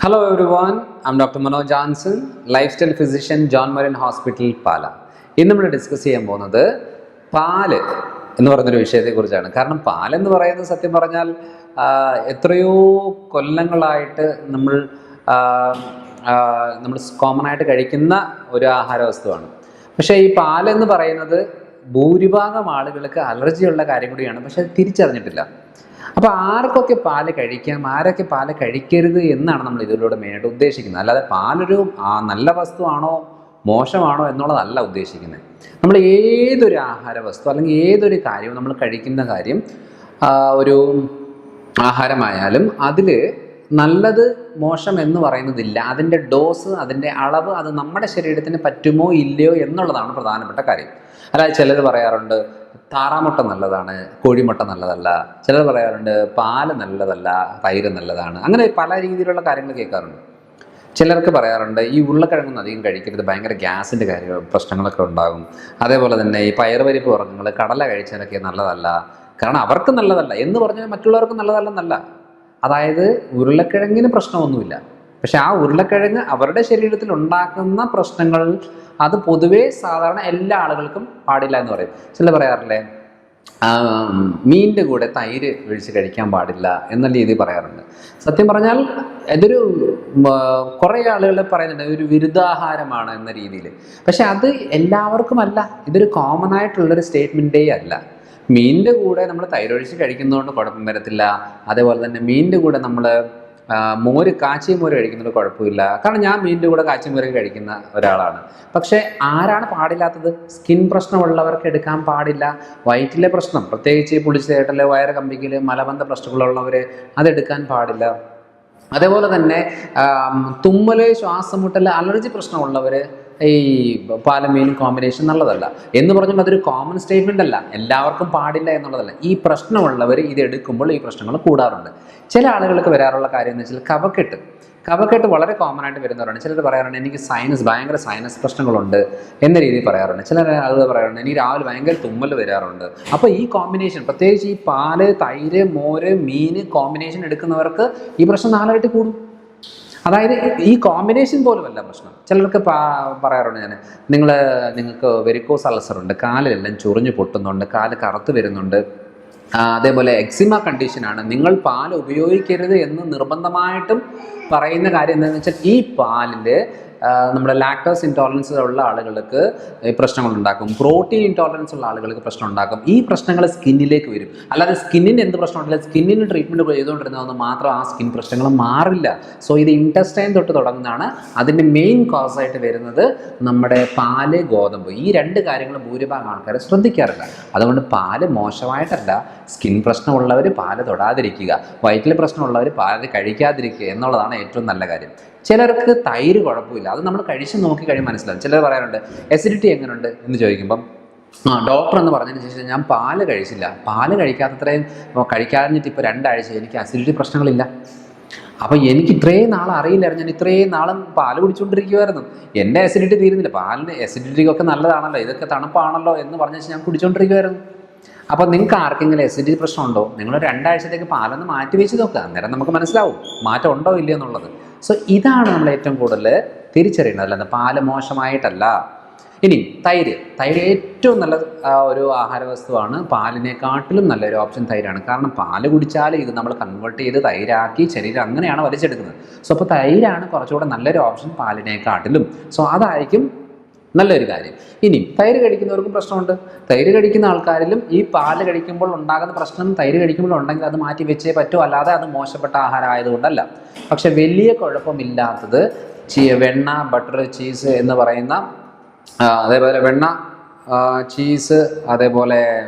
Hello everyone, I'm Dr. Manoj Johnson, lifestyle physician, John Marin Hospital, Pala. ഇന്ന് നമ്മൾ discuss ചെയ്യാൻ പോകുന്നത് പാല് എന്ന് പറയുന്നൊരു വിഷയത്തെക്കുറിച്ചാണ്. കാരണം പാലെന്ന് പറയുന്നത് സത്യം പറഞ്ഞാൽ എത്രയോ കൊല്ലങ്ങളായിട്ട് നമ്മൾ കോമൺ ആയിട്ട് കഴിക്കുന്ന ഒരു ആഹാര വസ്തുവാണ്. പക്ഷേ ഈ പാലെന്ന് പറയുന്നത് ഭൂരിഭാഗം ആളുകൾക്ക് അലർജിയുള്ള കാര്യം കൂടിയാണ്, പക്ഷെ അത് തിരിച്ചറിഞ്ഞിട്ടില്ല. അപ്പോൾ ആർക്കൊക്കെ പാല് കഴിക്കാം, ആരൊക്കെ പാല് കഴിക്കരുത് എന്നാണ് നമ്മൾ ഇതിലൂടെ മെയിനായിട്ട് ഉദ്ദേശിക്കുന്നത്. അല്ലാതെ പാലൊരു നല്ല വസ്തുവാണോ മോശമാണോ എന്നുള്ളതല്ല ഉദ്ദേശിക്കുന്നത്. നമ്മൾ ഏതൊരു ആഹാര വസ്തു അല്ലെങ്കിൽ ഏതൊരു കാര്യവും നമ്മൾ കഴിക്കുന്ന കാര്യം, ഒരു ആഹാരമായാലും അതിൽ നല്ലത് മോശം എന്ന് പറയുന്നതില്ല. അതിൻ്റെ ഡോസ്, അതിൻ്റെ അളവ്, അത് നമ്മുടെ ശരീരത്തിന് പറ്റുമോ ഇല്ലയോ എന്നുള്ളതാണ് പ്രധാനപ്പെട്ട കാര്യം. അല്ലാതെ ചിലർ പറയാറുണ്ട് താറാമുട്ട നല്ലതാണ്, കോഴിമുട്ട നല്ലതല്ല. ചിലർ പറയാറുണ്ട് പാല് നല്ലതല്ല, തൈര് നല്ലതാണ്. അങ്ങനെ പല രീതിയിലുള്ള കാര്യങ്ങൾ കേൾക്കാറുണ്ട്. ചിലർക്ക് പറയാറുണ്ട് ഈ ഉരുളക്കിഴങ്ങൊന്നും അധികം കഴിക്കരുത്, ഭയങ്കര ഗ്യാസിൻ്റെ പ്രശ്നങ്ങളൊക്കെ ഉണ്ടാകും. അതേപോലെ തന്നെ ഈ പയറുപരിപ്പ് വർഗ്ഗങ്ങൾ, കടല കഴിച്ചാലൊക്കെ നല്ലതല്ല, കാരണം അവർക്ക് നല്ലതല്ല എന്ന് പറഞ്ഞാൽ മറ്റുള്ളവർക്ക് നല്ലതല്ലെന്നല്ല. അതായത് ഉരുളക്കിഴങ്ങിന് പ്രശ്നമൊന്നുമില്ല, പക്ഷെ ആ ഉരുളക്കിഴങ്ങ് അവരുടെ ശരീരത്തിൽ ഉണ്ടാക്കുന്ന പ്രശ്നങ്ങൾ അത് പൊതുവേ സാധാരണ എല്ലാ ആളുകൾക്കും പാടില്ല എന്ന് പറയും. ചില പറയാറില്ലേ മീനിൻ്റെ കൂടെ തൈര് ഒഴിച്ച് കഴിക്കാൻ പാടില്ല എന്ന രീതി പറയാറുണ്ട്. സത്യം പറഞ്ഞാൽ ഇതൊരു കുറേ ആളുകൾ പറയുന്നുണ്ട് ഒരു വിരുദ്ധാഹാരമാണ് എന്ന രീതിയിൽ. പക്ഷെ അത് എല്ലാവർക്കുമല്ല, ഇതൊരു കോമൺ ആയിട്ടുള്ളൊരു സ്റ്റേറ്റ്മെൻറ്റേ അല്ല. മീനിൻ്റെ കൂടെ നമ്മൾ തൈരൊഴിച്ച് കഴിക്കുന്നതുകൊണ്ട് കുഴപ്പം വരത്തില്ല. അതേപോലെ തന്നെ മീനിൻ്റെ കൂടെ നമ്മൾ കാച്ചിയ മോര് കഴിക്കുന്നത് കുഴപ്പമില്ല. കാരണം ഞാൻ മീനിൻ്റെ കൂടെ കാച്ചിയ മോര് കഴിക്കുന്ന ഒരാളാണ്. പക്ഷേ ആരാണ് പാടില്ലാത്തത്? സ്കിൻ പ്രശ്നമുള്ളവർക്ക് എടുക്കാൻ പാടില്ല. വയറ്റിലെ പ്രശ്നം, പ്രത്യേകിച്ച് പുളിച്ചേട്ടൽ, വയറ് കമ്പിക്കൽ, മലബന്ധ പ്രശ്നങ്ങളുള്ളവർ അതെടുക്കാൻ പാടില്ല. അതേപോലെ തന്നെ തുമ്മൽ, ശ്വാസം മുട്ടൽ, അലർജി പ്രശ്നമുള്ളവർ ഈ പാലും മീനും കോമ്പിനേഷൻ നല്ലതല്ല എന്ന് പറഞ്ഞാൽ അതൊരു കോമൺ സ്റ്റേറ്റ്മെൻ്റ് അല്ല, എല്ലാവർക്കും പാടില്ല എന്നുള്ളതല്ല. ഈ പ്രശ്നമുള്ളവർ ഇത് എടുക്കുമ്പോൾ ഈ പ്രശ്നങ്ങൾ കൂടാറുണ്ട്. ചില ആളുകൾക്ക് വരാറുള്ള കാര്യം എന്ന് വെച്ചാൽ കഫക്കെട്ട് വളരെ കോമൺ ആയിട്ട് വരുന്നവരാണ്. ചിലർ പറയാറുണ്ട് എനിക്ക് ഭയങ്കര സൈനസ് പ്രശ്നങ്ങളുണ്ട് എന്ന രീതിയിൽ പറയാറുണ്ട്. ചില ആളുകൾ പറയാറുണ്ട് എനിക്ക് രാവിലെ ഭയങ്കര തുമ്മൽ വരാറുണ്ട്. അപ്പോൾ ഈ കോമ്പിനേഷൻ, പ്രത്യേകിച്ച് ഈ പാല്, തൈര്, മോര്, മീൻ കോമ്പിനേഷൻ എടുക്കുന്നവർക്ക് ഈ പ്രശ്നം നാലായിട്ട് കൂടും. അതായത് ഈ കോമ്പിനേഷൻ പോലുമല്ല പ്രശ്നം. ചിലർക്ക് പറയാറുണ്ട് നിങ്ങൾക്ക് വെരിക്കോസ് അൾസർ ഉണ്ട്, കാലിലെല്ലാം ചൊറിഞ്ഞു പൊട്ടുന്നുണ്ട്, കാല് കറുത്ത് വരുന്നുണ്ട്, അതേപോലെ എക്സിമ കണ്ടീഷനാണ്, നിങ്ങൾ പാൽ ഉപയോഗിക്കരുത് എന്ന് നിർബന്ധമായിട്ടും പറയുന്ന കാര്യം എന്താണെന്ന് വെച്ചാൽ ഈ പാലിൽ നമ്മുടെ ലാക്ടോസ് ഇൻടോളറൻസ് ഉള്ള ആളുകൾക്ക് പ്രശ്നങ്ങളുണ്ടാക്കും, പ്രോട്ടീൻ ഇൻടോളറൻസ് ഉള്ള ആളുകൾക്ക് പ്രശ്നം ഉണ്ടാക്കും. ഈ പ്രശ്നങ്ങൾ സ്കിന്നിലേക്ക് വരും. അല്ലാതെ സ്കിന്നിന് എന്ത് പ്രശ്നമുണ്ടല്ല, സ്കിന്നിന് ട്രീറ്റ്മെൻറ്റ് ചെയ്തുകൊണ്ടിരുന്നതെന്ന് മാത്രം ആ സ്കിൻ പ്രശ്നങ്ങൾ മാറില്ല. സോ ഇത് ഇൻറ്റസ്റ്റൈൻ തൊട്ട് തുടങ്ങുന്നതാണ്. അതിൻ്റെ മെയിൻ കോസായിട്ട് വരുന്നത് നമ്മുടെ പാല്, ഗോതമ്പ്. ഈ രണ്ട് കാര്യങ്ങൾ ഭൂരിഭാഗം ആൾക്കാർ ശ്രദ്ധിക്കാറില്ല. അതുകൊണ്ട് പാല് മോശമായിട്ടല്ല, സ്കിൻ പ്രശ്നമുള്ളവർ പാല് തൊടാതിരിക്കുക, വയറ്റിൽ പ്രശ്നമുള്ളവർ പാല് കഴിക്കാതിരിക്കുക എന്നുള്ളതാണ് ഏറ്റവും നല്ല കാര്യം. ചിലർക്ക് തൈര് കുഴപ്പമില്ല, അത് നമ്മൾ കഴിച്ച് നോക്കി കഴിയും മനസ്സിലാവും. ചിലർ പറയാറുണ്ട് എസിഡിറ്റി എങ്ങനെയുണ്ട് എന്ന് ചോദിക്കുമ്പം ഡോക്ടർ എന്ന് പറഞ്ഞതിന് ശേഷം ഞാൻ പാല് കഴിച്ചില്ല, പാല് കഴിക്കാതിരുന്നിട്ട് ഇപ്പോൾ 2 ആഴ്ച എനിക്ക് അസിഡിറ്റി പ്രശ്നങ്ങളില്ല. അപ്പോൾ എനിക്ക് ഇത്രയും നാൾ അറിയില്ലായിരുന്നു, ഞാൻ ഇത്രയും നാളും പാല് കുടിച്ചുകൊണ്ടിരിക്കുമായിരുന്നു, എൻ്റെ അസിഡിറ്റി തീരുന്നില്ല. പാലിന് അസിഡിറ്റിക്കൊക്കെ നല്ലതാണല്ലോ, ഇതൊക്കെ തണുപ്പാണല്ലോ എന്ന് പറഞ്ഞ ഞാൻ കുടിച്ചുകൊണ്ടിരിക്കുമായിരുന്നു. അപ്പോൾ നിങ്ങൾക്ക് ആർക്കെങ്കിലും അസിഡിറ്റി പ്രശ്നമുണ്ടോ, നിങ്ങൾ 2 ആഴ്ചത്തേക്ക് പാലൊന്ന് മാറ്റി വെച്ച് നോക്കുക, അന്നേരം നമുക്ക് മനസ്സിലാവും മാറ്റം ഉണ്ടോ ഇല്ലയോ എന്നുള്ളത്. സോ ഇതാണ് നമ്മൾ ഏറ്റവും കൂടുതൽ തിരിച്ചറിയേണ്ടത്, അല്ലാതെ പാല് മോശമായിട്ടല്ല. ഇനി തൈര് ഏറ്റവും നല്ല ഒരു ആഹാര വസ്തുവാണ്. പാലിനെക്കാട്ടിലും നല്ലൊരു ഓപ്ഷൻ തൈരാണ്. കാരണം പാല് കുടിച്ചാൽ ഇത് നമ്മൾ കൺവേർട്ട് ചെയ്ത് തൈരാക്കി ശരീരം അങ്ങനെയാണ് വലിച്ചെടുക്കുന്നത്. സോ അപ്പോൾ തൈരാണ് കുറച്ചുകൂടെ നല്ലൊരു ഓപ്ഷൻ പാലിനെക്കാട്ടിലും. സോ അതായിരിക്കും നല്ലൊരു കാര്യം. ഇനി തൈര് കഴിക്കുന്നവർക്കും പ്രശ്നമുണ്ട്. തൈര് കഴിക്കുന്ന ആൾക്കാരിലും ഈ പാല് കഴിക്കുമ്പോൾ ഉണ്ടാകുന്ന പ്രശ്നം തൈര് കഴിക്കുമ്പോൾ ഉണ്ടെങ്കിൽ അത് മാറ്റി വെച്ചേ പറ്റൂ, അല്ലാതെ അത് മോശപ്പെട്ട ആഹാരം ആയതുകൊണ്ടല്ല. പക്ഷെ വലിയ കുഴപ്പമില്ലാത്തത് വെണ്ണ, ബട്ടർ, ചീസ് എന്ന് പറയുന്ന, അതേപോലെ വെണ്ണ, ചീസ്, അതേപോലെ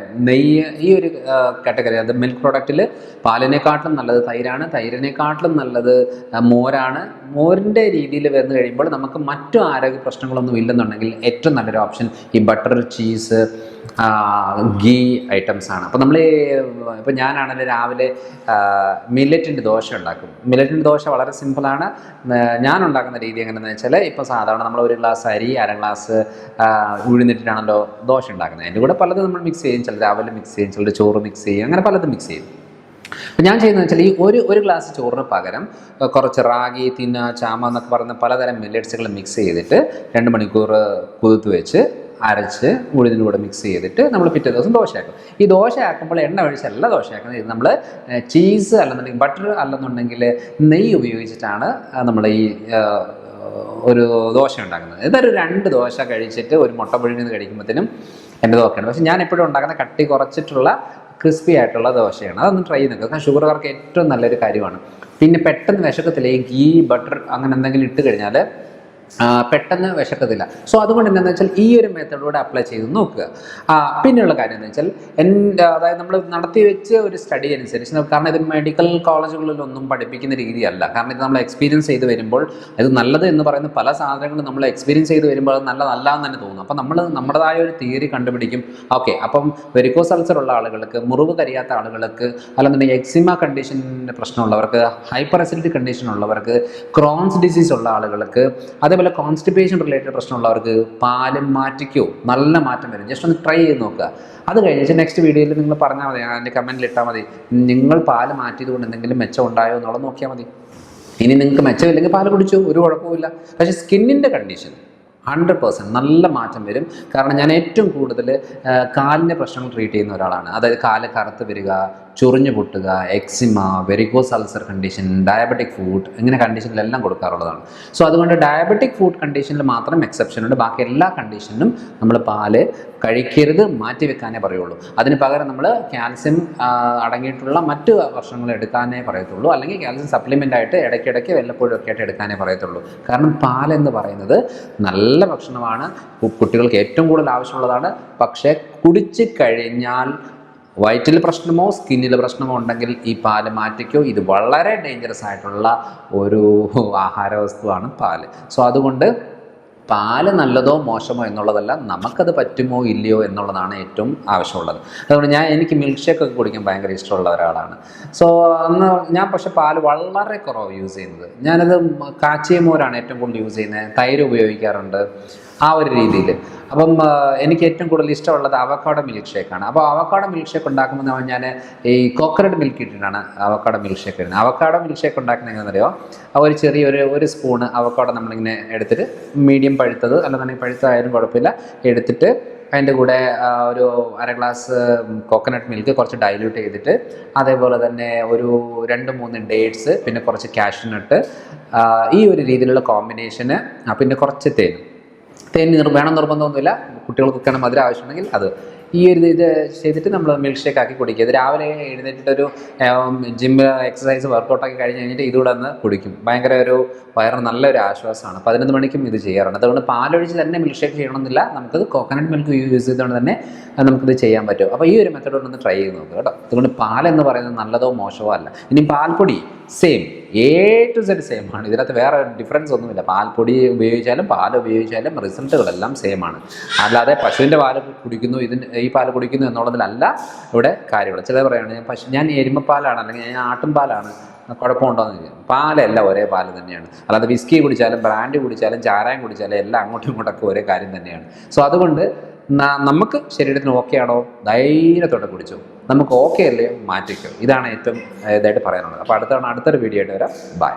നെയ്യ്, ഈ ഒരു കാറ്റഗറി, അത് മിൽക്ക് പ്രൊഡക്റ്റിൽ പാലിനെക്കാട്ടിലും നല്ലത് തൈരാണ്. തൈരിനെക്കാട്ടിലും നല്ലത് മോരാണ്. മോരിൻ്റെ രീതിയിൽ വന്നു കഴിയുമ്പോൾ നമുക്ക് മറ്റു ആരോഗ്യ പ്രശ്നങ്ങളൊന്നും ഇല്ലെന്നുണ്ടെങ്കിൽ ഏറ്റവും നല്ലൊരു ഓപ്ഷൻ ഈ ബട്ടർ, ചീസ്, ഗീ ഐറ്റംസ് ആണ്. അപ്പോൾ ഇപ്പോൾ ഞാനാണെങ്കിൽ രാവിലെ മില്ലറ്റിൻ്റെ ദോശ ഉണ്ടാക്കും. മില്ലറ്റിൻ്റെ ദോശ വളരെ സിമ്പിളാണ്. ഞാൻ ഉണ്ടാക്കുന്ന രീതി എങ്ങനെയാണെന്ന് വെച്ചാൽ, ഇപ്പോൾ സാധാരണ നമ്മൾ 1 ഗ്ലാസ് അരി, 1/2 ഗ്ലാസ് ഉഴുന്നിട്ടാണല്ലോ ദോശ ഉണ്ടാക്കുന്നത്. അതിൻ്റെ കൂടെ പലതും നമ്മൾ മിക്സ് ചെയ്യും. ചിലർ രാവിലെ മിക്സ് ചെയ്യും, ചിലർ ചോറ് മിക്സ് ചെയ്യും, അങ്ങനെ പലതും മിക്സ് ചെയ്യും. അപ്പം ഞാൻ ചെയ്യുന്നത് വെച്ചാൽ ഈ ഒരു ഗ്ലാസ് ചോറിന് പകരം കുറച്ച് റാഗി, തിന്ന, ചാമ എന്നൊക്കെ പറയുന്ന പലതരം മില്ലറ്റ്സുകൾ മിക്സ് ചെയ്തിട്ട് 2 മണിക്കൂർ കുതിർത്ത് വെച്ച് അരച്ച് ഉഴുതിൻ്റെ കൂടെ മിക്സ് ചെയ്തിട്ട് നമ്മൾ പിറ്റേ ദിവസം ദോശയാക്കും. ഈ ദോശയാക്കുമ്പോൾ എണ്ണ ഒഴിച്ചല്ല ദോശയാക്കുന്നത്. ഇത് നമ്മൾ ചീസ് അല്ലെന്നുണ്ടെങ്കിൽ ബട്ടർ അല്ലെന്നുണ്ടെങ്കിൽ നെയ്യ് ഉപയോഗിച്ചിട്ടാണ് നമ്മൾ ഈ ഒരു ദോശ ഉണ്ടാക്കുന്നത്. ഇതൊരു 2 ദോശ കഴിച്ചിട്ട് ഒരു മുട്ട പുഴുങ്ങിയത് കഴിക്കുമ്പോഴത്തേനും എൻ്റെ ദോശയാണ്. പക്ഷേ ഞാൻ എപ്പോഴും ഉണ്ടാക്കുന്ന കട്ടി കുറച്ചിട്ടുള്ള ക്രിസ്പി ആയിട്ടുള്ള ദോശയാണ്. അതൊന്ന് ട്രൈ ചെയ്ത് നോക്കുക. കാരണം ഷുഗറുകാർക്ക് ഏറ്റവും നല്ലൊരു കാര്യമാണ്. പിന്നെ പെട്ടെന്ന് വിശക്കത്തില്ല. ഈ ഗീ, ബട്ടർ അങ്ങനെ എന്തെങ്കിലും ഇട്ട് കഴിഞ്ഞാൽ പെട്ടെന്ന് വിശക്കത്തില്ല. സോ അതുകൊണ്ട് എന്താണെന്ന് വെച്ചാൽ ഈ ഒരു മെത്തേഡിലൂടെ അപ്ലൈ ചെയ്ത് നോക്കുക. പിന്നെയുള്ള കാര്യം എന്ന് വെച്ചാൽ അതായത് നമ്മൾ നടത്തി വെച്ച ഒരു സ്റ്റഡി അനുസരിച്ച്, കാരണം ഇത് മെഡിക്കൽ കോളേജുകളിലൊന്നും പഠിപ്പിക്കുന്ന രീതിയല്ല. കാരണം ഇത് നമ്മൾ എക്സ്പീരിയൻസ് ചെയ്ത് വരുമ്പോൾ ഇത് നല്ലത് എന്ന് പറയുന്ന പല സാധനങ്ങളും നമ്മൾ എക്സ്പീരിയൻസ് ചെയ്ത് വരുമ്പോൾ അത് നല്ലതല്ല എന്ന് തന്നെ തോന്നും. അപ്പം നമ്മൾ നമ്മുടേതായ ഒരു തിയറി കണ്ടുപിടിക്കും. ഓക്കെ, അപ്പം വെരിക്കോസ് അൾസർ ഉള്ള ആളുകൾക്ക്, മുറിവ് കരിയാത്ത ആളുകൾക്ക്, അല്ലെന്നുണ്ടെങ്കിൽ എക്സിമ കണ്ടീഷൻ്റെ പ്രശ്നമുള്ളവർക്ക്, ഹൈപ്പർ അസിഡിറ്റി കണ്ടീഷൻ ഉള്ളവർക്ക്, ക്രോൺസ് ഡിസീസ് ഉള്ള ആളുകൾക്ക്, അതേപോലെ കോൺസ്റ്റിപ്പേഷൻ റിലേറ്റഡ് പ്രശ്നമുള്ളവർക്ക് പാലും മാറ്റിക്കോ നല്ല മാറ്റം വരും. ജസ്റ്റ് ഒന്ന് ട്രൈ ചെയ്ത് നോക്കുക. അത് കഴിഞ്ഞിട്ട് നെക്സ്റ്റ് വീഡിയോയിൽ നിങ്ങൾ പറഞ്ഞാൽ മതി, അതിൻ്റെ കമൻറ്റിൽ ഇട്ടാൽ മതി, നിങ്ങൾ പാല് മാറ്റിയത് കൊണ്ട് എന്തെങ്കിലും മെച്ചം ഉണ്ടായോ എന്നുള്ളത് നോക്കിയാൽ മതി. ഇനി നിങ്ങൾക്ക് മെച്ചമില്ലെങ്കിൽ പാല് കുടിച്ചു, ഒരു കുഴപ്പമില്ല. പക്ഷേ സ്കിന്നിൻ്റെ കണ്ടീഷൻ 100% നല്ല മാറ്റം വരും. കാരണം ഞാൻ ഏറ്റവും കൂടുതൽ കാലിൻ്റെ പ്രശ്നങ്ങൾ ട്രീറ്റ് ചെയ്യുന്ന ഒരാളാണ്. അതായത് കാല് കറുത്ത് വരിക, ചൊറിഞ്ഞു പൊട്ടുക, eczema, varicose ulcer condition, diabetic foot, ഇങ്ങനെ കണ്ടീഷനിലെല്ലാം കൊടുക്കാറുള്ളതാണ്. സോ അതുകൊണ്ട് ഡയബറ്റിക് ഫുഡ് കണ്ടീഷനിൽ മാത്രം എക്സെപ്ഷൻ ഉണ്ട്. ബാക്കി എല്ലാ കണ്ടീഷനിലും നമ്മൾ പാല് കഴിക്കരുത്, മാറ്റിവെക്കാനേ പറയുള്ളൂ. അതിന് പകരം നമ്മൾ കാൽസ്യം അടങ്ങിയിട്ടുള്ള മറ്റ് ഭക്ഷണങ്ങൾ എടുക്കാനേ പറയത്തുള്ളൂ. അല്ലെങ്കിൽ കാൽസ്യം സപ്ലിമെൻ്റ് ആയിട്ട് ഇടയ്ക്കിടയ്ക്ക് വല്ലപ്പോഴും ഒക്കെ ആയിട്ട് എടുക്കാനേ പറയത്തുള്ളൂ. കാരണം പാലെന്ന് പറയുന്നത് നല്ല ഭക്ഷണമാണ്, കുട്ടികൾക്ക് ഏറ്റവും കൂടുതൽ ആവശ്യമുള്ളതാണ്. പക്ഷേ കുടിച്ച് കഴിഞ്ഞാൽ വയറ്റിൽ പ്രശ്നമോ സ്കിന്നിൽ പ്രശ്നമോ ഉണ്ടെങ്കിൽ ഈ പാല് മാറ്റിക്കോ. ഇത് വളരെ ഡേഞ്ചറസ് ആയിട്ടുള്ള ഒരു ആഹാരവസ്തുവാണ് പാല്. സോ അതുകൊണ്ട് പാല് നല്ലതോ മോശമോ എന്നുള്ളതല്ല, നമുക്കത് പറ്റുമോ ഇല്ലയോ എന്നുള്ളതാണ് ഏറ്റവും ആവശ്യമുള്ളത്. അതുകൊണ്ട് എനിക്ക് മിൽക്ക് ഷേക്ക് ഒക്കെ കുടിക്കാൻ ഭയങ്കര ഇഷ്ടമുള്ള ഒരാളാണ്. സോ ഞാൻ പക്ഷേ പാല് വളരെ കുറവ് യൂസ് ചെയ്യുന്നത്. ഞാനത് കാച്ചിയ മോരാണ് ഏറ്റവും കൂടുതൽ യൂസ് ചെയ്യുന്നത്. തൈര് ഉപയോഗിക്കാറുണ്ട് ആ ഒരു രീതിയിൽ. അപ്പം എനിക്ക് ഏറ്റവും കൂടുതൽ ഇഷ്ടമുള്ളത് അവക്കാഡോ മിൽക്ക് ഷേക്കാണ്. അപ്പോൾ അവക്കാഡോ മിൽക്ക് ഷേക്ക് ഉണ്ടാക്കുമ്പോൾ ഞാൻ ഈ കോക്കനട്ട് മിൽക്ക് ഇട്ടിട്ടാണ് അവക്കാഡോ മിൽക്ക് ഷേക്ക് ഇടുന്നത്. അവക്കാഡോ മിൽക്ക് ഷേക്ക് ഉണ്ടാക്കുന്നത് എങ്ങനെയാണെന്നറിയോ? ഒരു ചെറിയൊരു സ്പൂണ് അവക്കാഡോ നമ്മളിങ്ങനെ എടുത്തിട്ട്, മീഡിയം പഴുത്തത് അല്ലെന്നുണ്ടെങ്കിൽ പഴുത്തതായാലും കുഴപ്പമില്ല, എടുത്തിട്ട് അതിൻ്റെ കൂടെ ഒരു 1/2 ഗ്ലാസ് കോക്കനട്ട് മിൽക്ക് കുറച്ച് ഡൈല്യൂട്ട് ചെയ്തിട്ട്, അതേപോലെ തന്നെ ഒരു 2-3 ഡേറ്റ്സ്, പിന്നെ കുറച്ച് കാഷ്യൂനട്ട്, ഈ ഒരു രീതിയിലുള്ള കോമ്പിനേഷന്, പിന്നെ കുറച്ച് തേൻ വേണം നിർബന്ധമൊന്നുമില്ല. കുട്ടികൾക്കൊക്കെയാണ് മധുരം ആവശ്യമുണ്ടെങ്കിൽ അത്. ഈ ഒരു ഇത് ചെയ്തിട്ട് നമ്മൾ മിൽക്ക് ഷേക്ക് ആക്കി കുടിക്കുക. ഇത് രാവിലെ എഴുന്നേറ്റിട്ടൊരു ജിം എക്സസൈസ് വർക്കൗട്ടാക്കി കഴിഞ്ഞ് കഴിഞ്ഞിട്ട് ഇതുകൂടെ ഒന്ന് കുടിക്കും. ഭയങ്കര ഒരു വയറിന് നല്ലൊരു ആശ്വാസമാണ്. 11 മണിക്കും ഇത് ചെയ്യാറുണ്ട്. അതുകൊണ്ട് പാലൊഴിച്ച് തന്നെ മിൽക്ക് ഷേക്ക് ചെയ്യണമെന്നില്ല, നമുക്കത് കോക്കനട്ട് മിൽക്ക് യൂസ് ചെയ്തുകൊണ്ട് തന്നെ നമുക്കിത് ചെയ്യാൻ പറ്റും. അപ്പോൾ ഈ ഒരു മെത്തേഡ് ഒന്ന് ട്രൈ ചെയ്ത് നോക്കുക കേട്ടോ. അതുകൊണ്ട് പാലെന്ന് പറയുന്നത് നല്ലതോ മോശമോ അല്ല. ഇനി പാൽപ്പൊടി same, A to Z same ആണ്. ഇതിനകത്ത് വേറെ ഡിഫറൻസ് ഒന്നുമില്ല. പാൽപ്പൊടി ഉപയോഗിച്ചാലും പാൽ ഉപയോഗിച്ചാലും റിസൾട്ടുകളെല്ലാം സെയിം ആണ്. അല്ലാതെ പശുവിൻ്റെ പാല് കുടിക്കുന്നു, ഈ പാല് കുടിക്കുന്നു എന്നുള്ളതിലല്ല ഇവിടെ കാര്യമുള്ളത്. ചിലർ പറയുകയാണ് ഞാൻ എരുമപ്പാലാണ് അല്ലെങ്കിൽ ഞാൻ ആട്ടുംപാലാണ്, കുഴപ്പമുണ്ടോ എന്ന് ചോദിക്കും. പാലെല്ലാം ഒരേ പാല് തന്നെയാണ്. അല്ലാതെ വിസ്കി കുടിച്ചാലും ബ്രാൻഡ് കുടിച്ചാലും ചാരായം കുടിച്ചാലും എല്ലാം അങ്ങോട്ടും ഇങ്ങോട്ടൊക്കെ ഒരേ കാര്യം തന്നെയാണ്. സോ അതുകൊണ്ട് നമുക്ക് ശരീരത്തിന് ഓക്കെ ആണോ, ധൈര്യത്തോടെ കുടിച്ചു. നമുക്ക് ഓക്കെ അല്ലേ, മാറ്റിക്കോ. ഇതാണ് ഏറ്റവും ഇതായിട്ട് പറയാനുള്ളത്. അപ്പോൾ അടുത്തൊരു വീഡിയോ ആയിട്ട് വരാം. ബൈ.